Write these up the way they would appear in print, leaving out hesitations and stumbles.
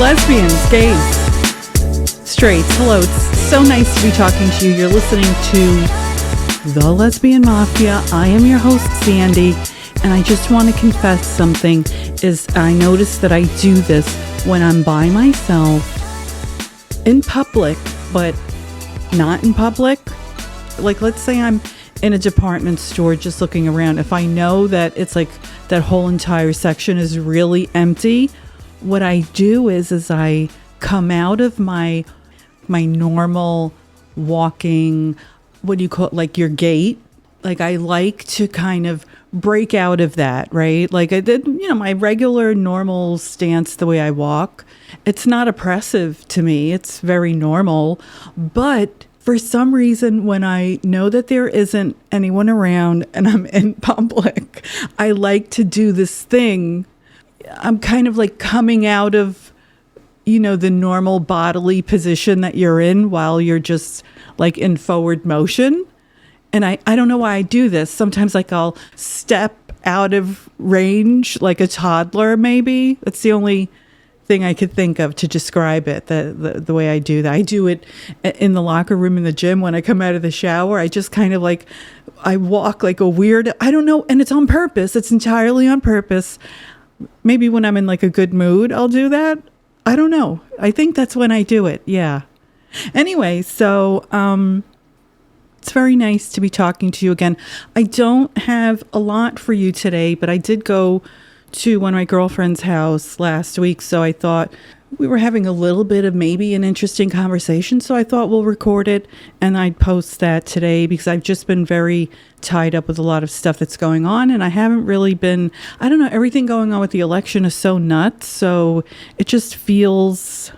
lesbians, gays, straights, hello, it's so nice to be talking to you. You're listening to The Lesbian Mafia. I am your host, Sandy, and I just want to confess something. Is I notice that I do this when I'm by myself in public, but not in public. Like, let's say I'm in a department store just looking around. If I know that it's like that whole entire section is really empty, what I do is I come out of my normal walking, what do you call it, like your gait. Like, I like to kind of break out of that, right? Like I did, my regular normal stance, the way I walk. It's not oppressive to me. It's very normal. But for some reason, when I know that there isn't anyone around and I'm in public, I like to do this thing. I'm kind of like coming out of, the normal bodily position that you're in while you're just like in forward motion. And I don't know why I do this. Sometimes like I'll step out of range like a toddler, maybe. That's the only thing I could think of to describe it, the way I do that. I do it in the locker room in the gym when I come out of the shower. I just kind of like, I walk like a weird, I don't know, and it's on purpose. It's entirely on purpose. Maybe when I'm in like a good mood, I'll do that. I don't know. I think that's when I do it. Yeah. Anyway, so it's very nice to be talking to you again. I don't have a lot for you today, but I did go to one of my girlfriend's house last week, so I thought we were having a little bit of maybe an interesting conversation, so I thought we'll record it and I'd post that today because I've just been very tied up with a lot of stuff that's going on, and I haven't really been, I don't know, everything going on with the election is so nuts, so it just feels,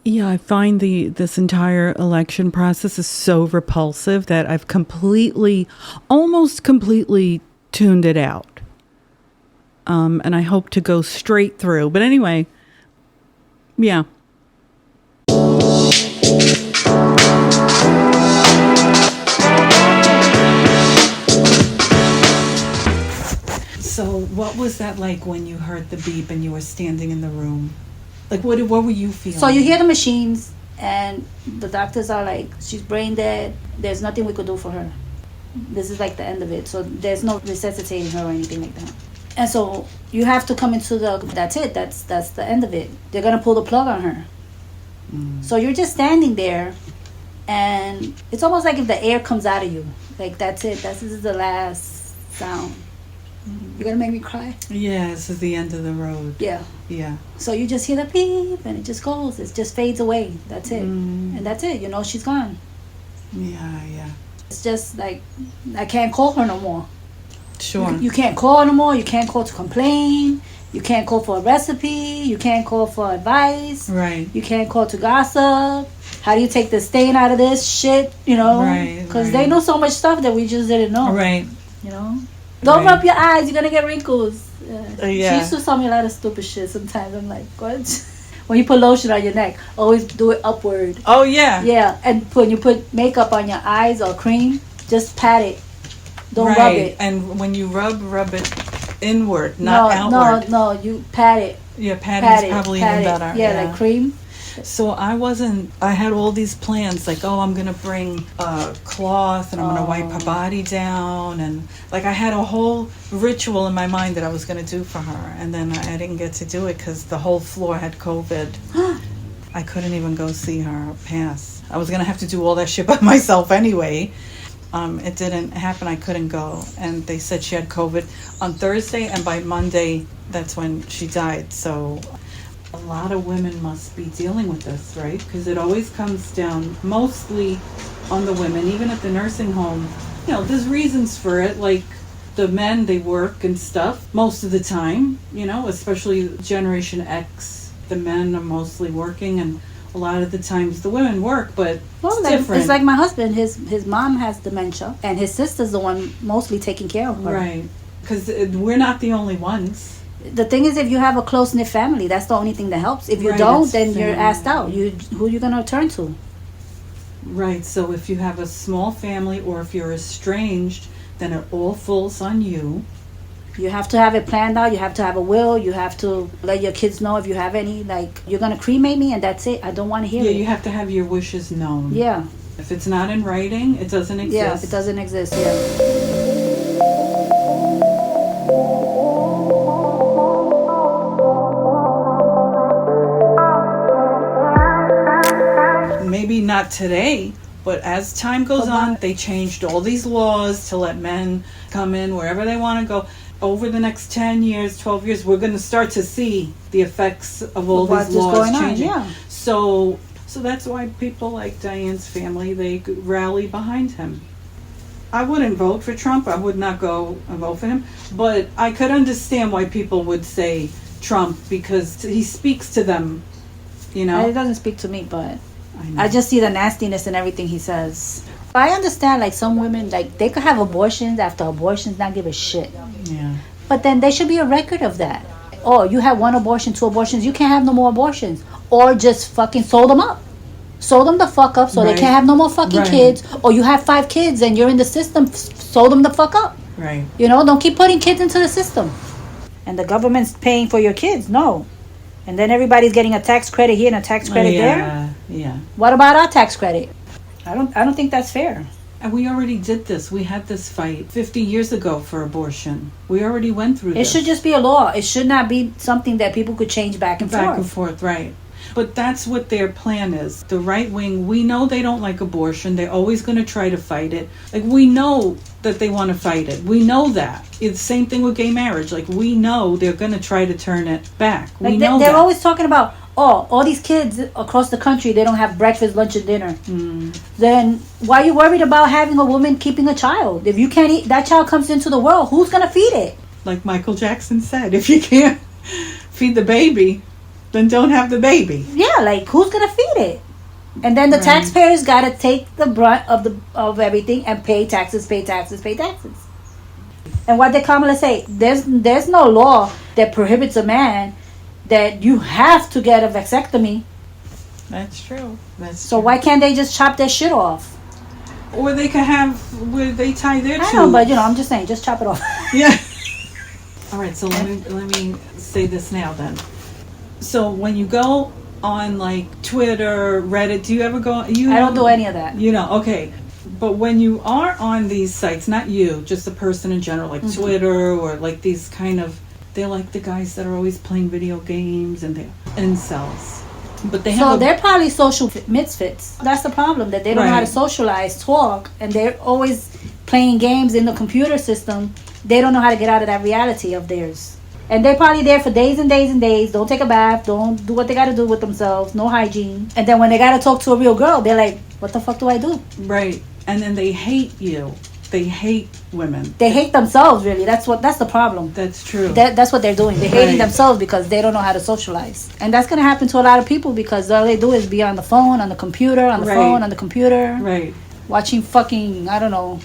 I find this entire election process is so repulsive that I've almost completely tuned it out. And I hope to go straight through. But anyway, yeah. So what was that like when you heard the beep and you were standing in the room? Like, what were you feeling? So you hear the machines, and the doctors are like, she's brain dead. There's nothing we could do for her. This is like the end of it. So there's no resuscitating her or anything like that. And so you have to come into that's it. That's the end of it. They're going to pull the plug on her. So you're just standing there, and it's almost like if the air comes out of you. Like, that's it. This is the last sound. You're going to make me cry? Yeah, this is the end of the road. Yeah. Yeah. So you just hear the beep, and it just goes. It just fades away. That's it. And that's it. She's gone. Yeah. It's just like, I can't call her no more. Sure. You can't call no more. You can't call to complain. You can't call for a recipe. You can't call for advice. Right. You can't call to gossip. How do you take the stain out of this shit? Right. Because they know so much stuff that we just didn't know. Right. Don't rub your eyes. You're going to get wrinkles. Yeah. She used to tell me a lot of stupid shit sometimes. I'm like, what? When you put lotion on your neck, always do it upward. Oh, yeah. Yeah. And when you put makeup on your eyes or cream, just pat it. Don't rub it. And when you rub it inward, not outward. No, you pat it. Yeah, patting is probably even better. Yeah, like cream. So I had all these plans, like, I'm going to bring a cloth and I'm going to wipe her body down. And like, I had a whole ritual in my mind that I was going to do for her. And then I didn't get to do it because the whole floor had COVID. I couldn't even go see her pass. I was going to have to do all that shit by myself anyway. It didn't happen. I couldn't go. And they said she had COVID on Thursday, and by Monday, that's when she died. So a lot of women must be dealing with this, right? Because it always comes down mostly on the women, even at the nursing home. There's reasons for it. Like the men, they work and stuff most of the time, especially Generation X. The men are mostly working, and a lot of the times the women work, but it's different. It's like my husband. His mom has dementia, and his sister's the one mostly taking care of her. Right. Because we're not the only ones. The thing is, if you have a close-knit family, that's the only thing that helps. If you don't, then you're asked out. Who are you going to turn to? Right. So if you have a small family or if you're estranged, then it all falls on you. You have to have it planned out. You have to have a will. You have to let your kids know if you have any. Like, you're going to cremate me and that's it. I don't want to hear it. Yeah, you have to have your wishes known. Yeah. If it's not in writing, it doesn't exist. Yeah, it doesn't exist. Yeah. Maybe not today, but as time goes on, they changed all these laws to let men come in wherever they want to go. Over the next 10 years, 12 years, we're going to start to see the effects of all these laws changing. Yeah. So that's why people like Diane's family, they rally behind him. I wouldn't vote for Trump. I would not go and vote for him. But I could understand why people would say Trump, because he speaks to them, you know. It doesn't speak to me, but I just see the nastiness in everything he says. I understand, like, some women, like, they could have abortions after abortions, not give a shit. Yeah. But then there should be a record of that. Oh, you had 1 abortion, 2 abortions, you can't have no more abortions. Or just fucking sew them up. Sew them the fuck up so they can't have no more fucking kids. Or you have 5 kids and you're in the system, sew them the fuck up. Right. You know, don't keep putting kids into the system. And the government's paying for your kids. No. And then everybody's getting a tax credit here and a tax credit there. Yeah. What about our tax credit? I don't think that's fair. And we already did this. We had this fight 50 years ago for abortion. We already went through this. It should just be a law. It should not be something that people could change back and forth. Back and forth, right. But that's what their plan is. The right wing, we know they don't like abortion. They're always going to try to fight it. Like, we know that they want to fight it. We know that. It's the same thing with gay marriage. Like, we know they're going to try to turn it back. Like, we know they're that. always talking about, all these kids across the country, they don't have breakfast, lunch, and dinner. Then why are you worried about having a woman keeping a child? If you can't eat, that child comes into the world, who's going to feed it? Like Michael Jackson said, if you can't feed the baby, then don't have the baby. Yeah, like, who's going to feed it? And then the taxpayers got to take the brunt of everything and pay taxes. And what did Kamala say? There's no law that prohibits a man that you have to get a vasectomy. That's true. So why can't they just chop their shit off? Or they could have where they tie their tubes. I know, but I'm just saying, just chop it off. Yeah. All right, so let me say this now then. So when you go on like Twitter, Reddit, do you ever go? I don't do any of that. Okay. But when you are on these sites, not you, just a person in general, like Twitter or like these kind of, they're like the guys that are always playing video games and they're incels. But they have they're probably social misfits. That's the problem, that they don't know how to socialize, talk, and they're always playing games in the computer system. They don't know how to get out of that reality of theirs. And they're probably there for days and days and days. Don't take a bath. Don't do what they got to do with themselves. No hygiene. And then when they got to talk to a real girl, they're like, what the fuck do I do? Right. And then they hate you. They hate women. They hate themselves, really. That's the problem. That's true. That's what they're doing. They're hating themselves because they don't know how to socialize. And that's going to happen to a lot of people because all they do is be on the phone, on the computer, on the phone, on the computer. Right. Watching fucking, I don't know,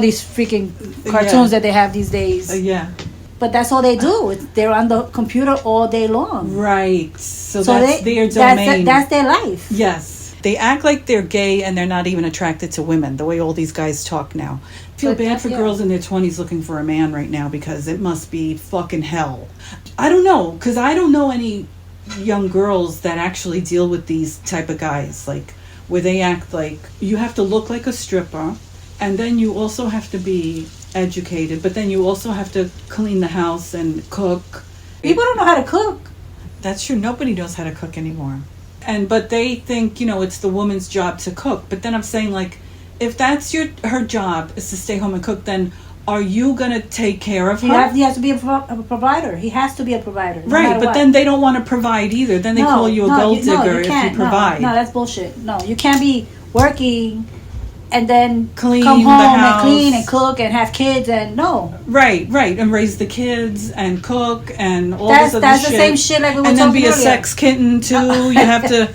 these freaking cartoons that they have these days. Yeah. But that's all they do. They're on the computer all day long. Right. So that's their domain. That's their life. Yes. They act like they're gay and they're not even attracted to women, the way all these guys talk now. I feel bad for girls in their 20s looking for a man right now because it must be fucking hell. I don't know, because I don't know any young girls that actually deal with these type of guys, like where they act like you have to look like a stripper and then you also have to be educated, but then you also have to clean the house and cook. People don't know how to cook. That's true. Nobody knows how to cook anymore. But they think, it's the woman's job to cook. But then I'm saying, like, if that's her job is to stay home and cook, then are you going to take care of her? He has to be a provider. He has to be a provider. Right, but then they don't want to provide either. Then they call you a gold digger if you provide. No, that's bullshit. No, you can't be working and then come home and clean and cook and have kids and no. Right, and raise the kids and cook and all this other shit. That's the same shit like we were talking earlier. And then be a earlier. sex kitten too. You have to...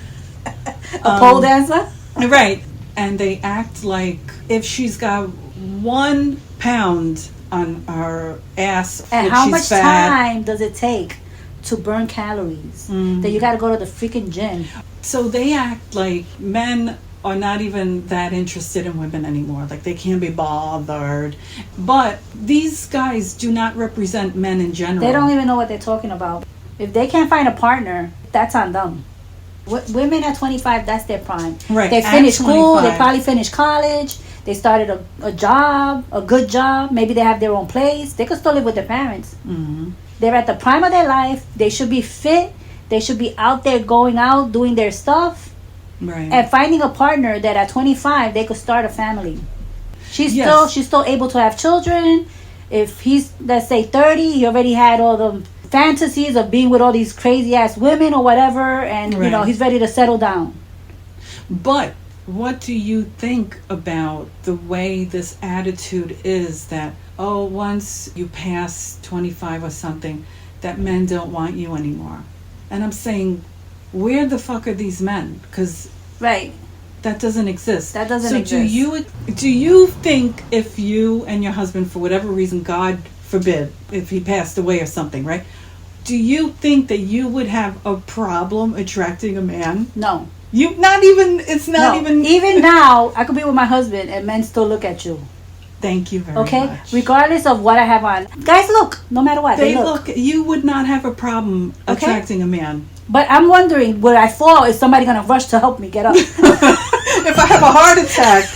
a pole dancer? Right. And they act like if she's got 1 pound on her ass, and how much time does it take to burn calories? That you got to go to the freaking gym. So they act like men are not even that interested in women anymore. Like, they can't be bothered. But these guys do not represent men in general. They don't even know what they're talking about. If they can't find a partner, that's on them. Women at 25, that's their prime. Right. They finished school. They probably finished college. They started a job, a good job. Maybe they have their own place. They could still live with their parents. Mm-hmm. They're at the prime of their life. They should be fit. They should be out there going out, doing their stuff. Right. And finding a partner that at 25 they could start a family. She's still able to have children. If he's, let's say, 30, he already had all the fantasies of being with all these crazy ass women or whatever, and he's ready to settle down. But what do you think about the way this attitude is that, oh, once you pass 25 or something, that men don't want you anymore? And I'm saying, where the fuck are these men? Because that doesn't exist. That doesn't exist. So do you think if you and your husband, for whatever reason, God forbid, if he passed away or something, right? Do you think that you would have a problem attracting a man? No. Even now, I could be with my husband and men still look at you. Thank you very much. Okay? Regardless of what I have on. Guys look, no matter what. They look. You would not have a problem attracting a man. But I'm wondering, would I fall? Is somebody going to rush to help me get up? If I have a heart attack.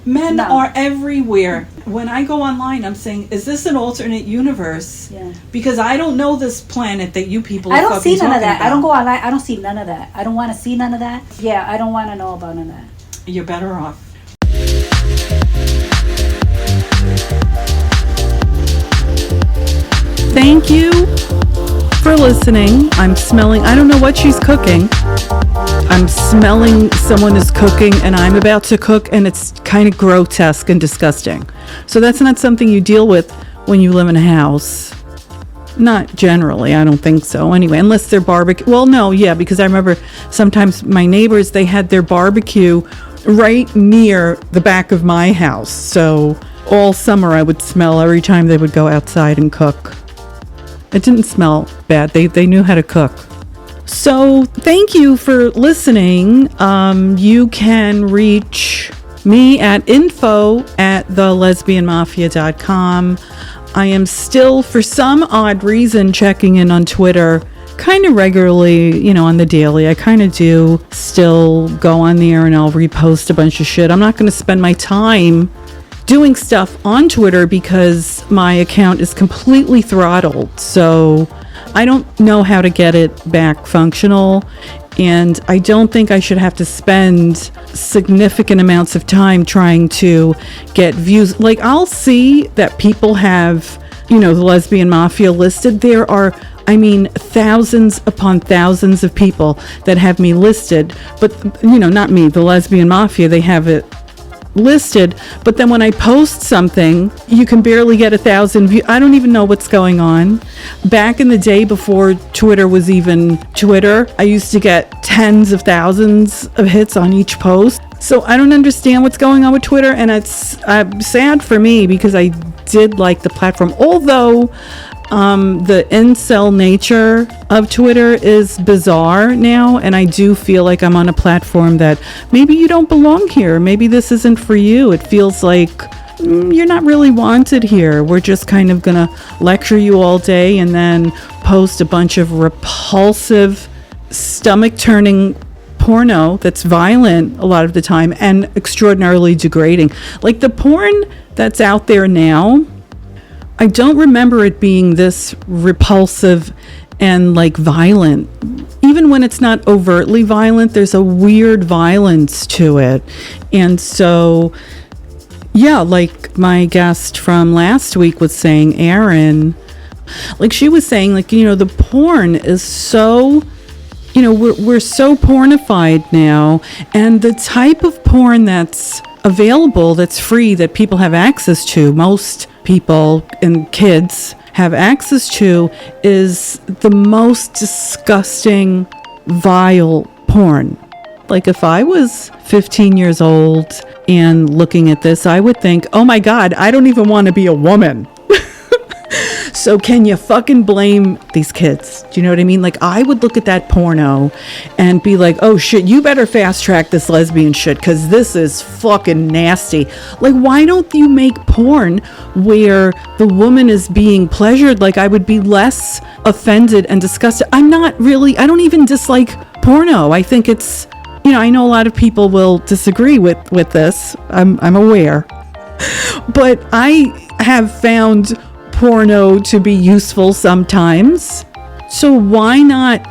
Men are everywhere. When I go online, I'm saying, is this an alternate universe? Yeah. Because I don't know this planet that you people are I don't see none of that. About. I don't go online. I don't see none of that. I don't want to see none of that. Yeah, I don't want to know about none of that. You're better off. Thank you for listening. I'm smelling, I don't know what she's cooking. I'm smelling someone is cooking and I'm about to cook, and it's kind of grotesque and disgusting. So that's not something you deal with when you live in a house. Not generally, I don't think so. Anyway, unless they're barbecue. Well, no, yeah, because I remember sometimes my neighbors, they had their barbecue right near the back of my house. So all summer I would smell every time they would go outside and cook. It didn't smell bad. They knew how to cook. So thank you for listening. You can reach me at info@thelesbianmafia.com. I am still, for some odd reason, checking in on Twitter kind of regularly, on the daily. I kind of do still go on there and I'll repost a bunch of shit. I'm not going to spend my time doing stuff on Twitter because my account is completely throttled. So I don't know how to get it back functional, and I don't think I should have to spend significant amounts of time trying to get views. Like, I'll see that people have, the Lesbian Mafia listed. There are, thousands upon thousands of people that have me listed, but, not me, the Lesbian Mafia, they have it listed, but then when I post something, you can barely get 1,000 views. I don't even know what's going on. Back in the day, before Twitter was even Twitter, I used to get tens of thousands of hits on each post. So I don't understand what's going on with Twitter, and it's sad for me because I did like the platform, although the incel nature of Twitter is bizarre now, and I do feel like I'm on a platform that maybe you don't belong here. Maybe this isn't for you. It feels like you're not really wanted here. We're just kind of gonna lecture you all day and then post a bunch of repulsive, stomach-turning porno that's violent a lot of the time and extraordinarily degrading. Like the porn that's out there now, I don't remember it being this repulsive and violent. Even when it's not overtly violent, there's a weird violence to it. And so, yeah, like my guest from last week was saying, Erin, she was saying, the porn is so, we're so pornified now. And the type of porn that's available, that's free, that people have access to, most people and kids have access to, is the most disgusting, vile porn. If I was 15 years old and looking at this, I would think, oh my God, I don't even want to be a woman. So can you fucking blame these kids? Do you know what I mean? Like, I would look at that porno and be like, oh shit, you better fast track this lesbian shit because this is fucking nasty. Like, why don't you make porn where the woman is being pleasured? Like, I would be less offended and disgusted. I don't even dislike porno. I think it's, I know a lot of people will disagree with this. I'm aware. But I have found porno to be useful sometimes. So why not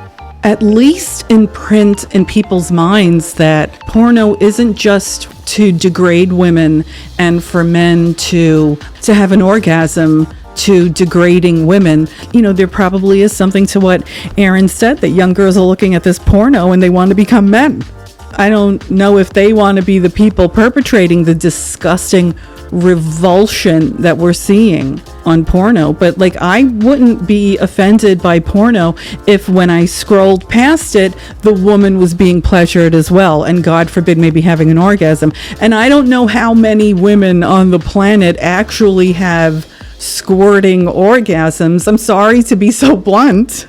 at least imprint in people's minds that porno isn't just to degrade women and for men to have an orgasm to degrading women. There probably is something to what Aaron said, that young girls are looking at this porno and they want to become men. I don't know if they want to be the people perpetrating the disgusting revulsion that we're seeing on porno, but like, I wouldn't be offended by porno if when I scrolled past it, the woman was being pleasured as well, and God forbid, maybe having an orgasm. And I don't know how many women on the planet actually have squirting orgasms. I'm sorry to be so blunt,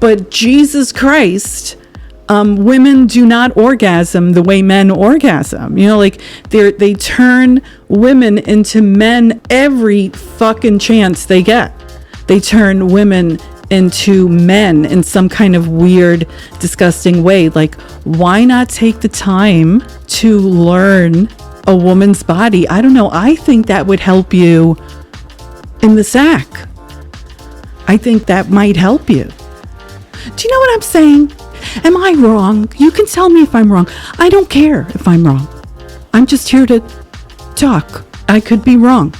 but Jesus Christ, women do not orgasm the way men orgasm. Like, they turn women into men every fucking chance they get. They turn women into men in some kind of weird, disgusting way. Like, why not take the time to learn a woman's body? I don't know. I think that would help you in the sack. I think that might help you. Do you know what I'm saying? Am I wrong? You can tell me if I'm wrong. I don't care if I'm wrong. I'm just here to talk. I could be wrong.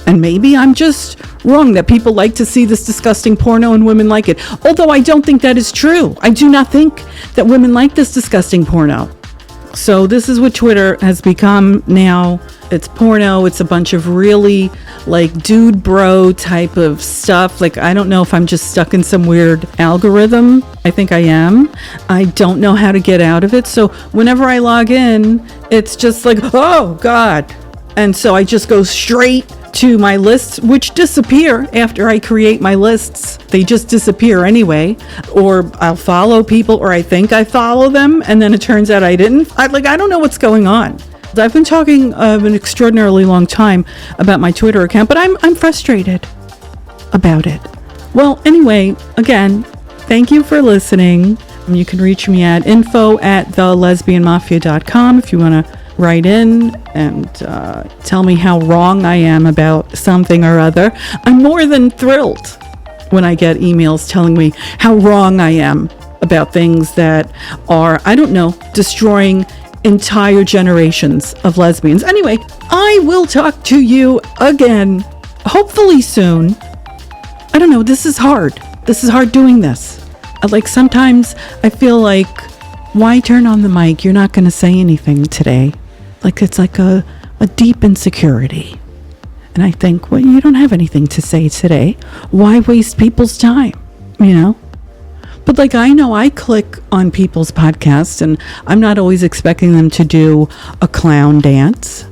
And maybe I'm just wrong that people like to see this disgusting porno and women like it. Although I don't think that is true. I do not think that women like this disgusting porno. So this is what Twitter has become now. It's porno. It's a bunch of really like dude bro type of stuff. Like, I don't know if I'm just stuck in some weird algorithm. I think I am. I don't know how to get out of it. So whenever I log in, it's just like, oh God. And so I just go straight to my lists, which disappear after I create my lists. They just disappear anyway. Or I'll follow people, or I think I follow them, and then it turns out I didn't. I don't know what's going on. I've been talking an extraordinarily long time about my Twitter account, but I'm frustrated about it. Well, anyway, again, thank you for listening. You can reach me at info@thelesbianmafia.com if you want to write in and tell me how wrong I am about something or other. I'm more than thrilled when I get emails telling me how wrong I am about things that are, I don't know, destroying entire generations of lesbians. Anyway, I will talk to you again, hopefully soon. I don't know, this is hard. This is hard doing this. Like, sometimes I feel like, why turn on the mic? You're not going to say anything today. Like, it's like a deep insecurity. And I think, well, you don't have anything to say today. Why waste people's time? But like, I know I click on people's podcasts and I'm not always expecting them to do a clown dance.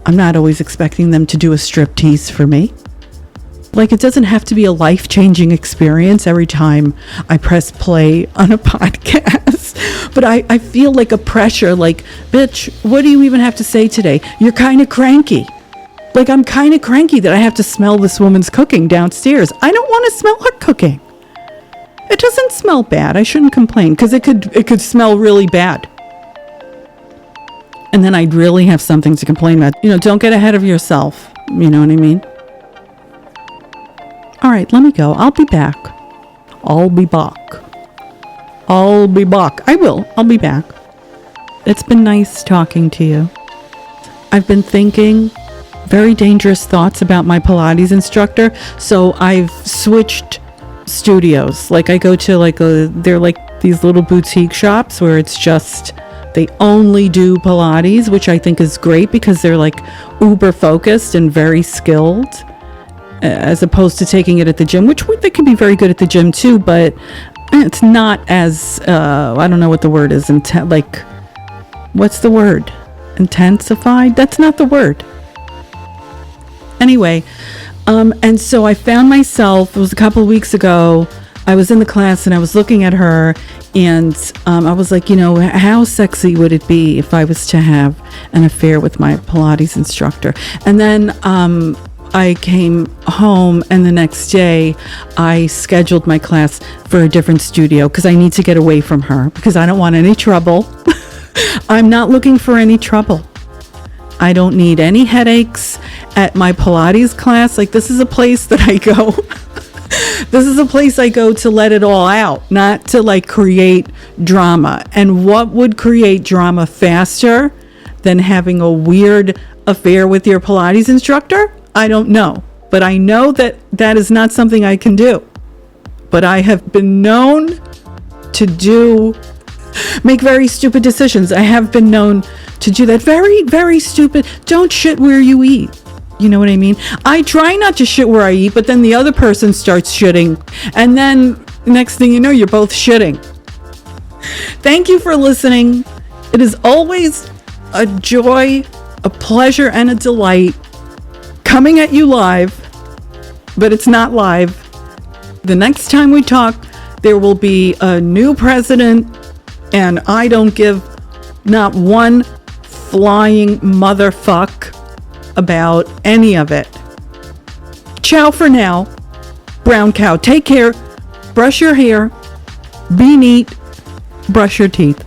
I'm not always expecting them to do a striptease for me. Like, it doesn't have to be a life-changing experience every time I press play on a podcast. But I feel like a pressure, like, bitch, what do you even have to say today? You're kind of cranky. Like, I'm kind of cranky that I have to smell this woman's cooking downstairs. I don't want to smell her cooking. It doesn't smell bad. I shouldn't complain, because it could smell really bad. And then I'd really have something to complain about. Don't get ahead of yourself. You know what I mean? All right, let me go. I'll be back. I'll be back. I will. I'll be back. It's been nice talking to you. I've been thinking very dangerous thoughts about my Pilates instructor. So I've switched studios. Like, I go to they're like these little boutique shops where it's just, they only do Pilates, which I think is great because they're like uber focused and very skilled, as opposed to taking it at the gym, which they can be very good at the gym too, but it's not as, I don't know what the word is, what's the word? Intensified? That's not the word. Anyway, And so I found myself, it was a couple of weeks ago, I was in the class and I was looking at her, and I was like, how sexy would it be if I was to have an affair with my Pilates instructor? And then I came home, and the next day I scheduled my class for a different studio because I need to get away from her because I don't want any trouble. I'm not looking for any trouble. I don't need any headaches at my Pilates class. Like, this is a place that I go. This is a place I go to let it all out, not to like create drama. And what would create drama faster than having a weird affair with your Pilates instructor? I don't know. But I know that that is not something I can do. But I have been known to make very stupid decisions. I have been known to do that. Very, very stupid. Don't shit where you eat. You know what I mean? I try not to shit where I eat, but then the other person starts shitting. And then next thing you know, you're both shitting. Thank you for listening. It is always a joy, a pleasure, and a delight coming at you live, but it's not live. The next time we talk, there will be a new president, and I don't give not one flying motherfuck about any of it. Ciao for now. Brown cow. Take care. Brush your hair. Be neat. Brush your teeth.